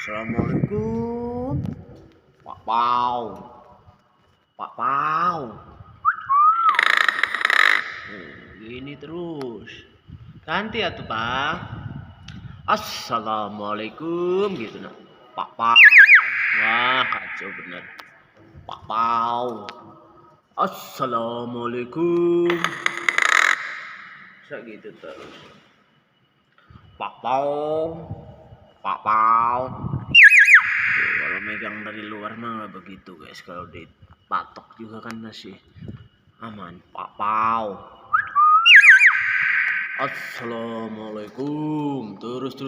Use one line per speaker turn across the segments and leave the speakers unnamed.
Assalamualaikum. Pak Pau. Pak Pau. Gini terus. Ganti atuh, Pak. Assalamualaikum gitu nah. Pak Pau. Wah, kacau bener. Pak Pau. Assalamualaikum. Bisa gitu terus. Pak Pau. Pak Pau. Kalau megang dari luar mah nggak begitu guys, kalau dipatok juga kan masih aman. Pak Pau. Assalamualaikum. Terus.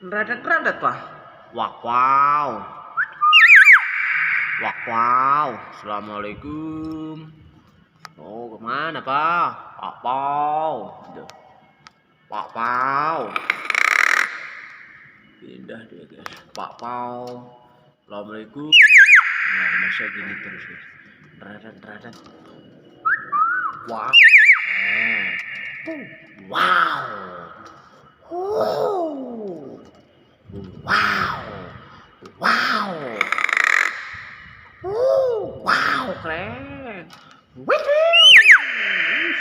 Neradat Pak. Wak wow. Assalamualaikum. Oh, kemana Pak? Pak Pau. Pak Pau. Pindah dia guys. Pak Pau. Assalamualaikum. Nah, masa gini terus guys. Neradat. Wow. Wow. Wow, keren. Terus.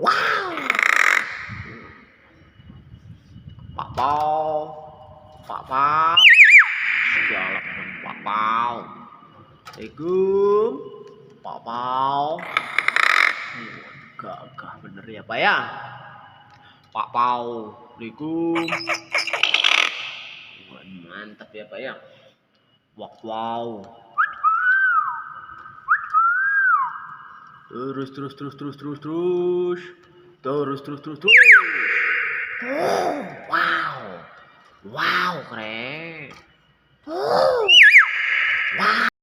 Wow. Pak Pau. Segala Pak Pau. Assalamualaikum. Pak Pau. Gagah bener ya Pak ya. Pak Pau. Assalamualaikum. Mantap ya Pak ya. Wow. Terus. Wow, keren.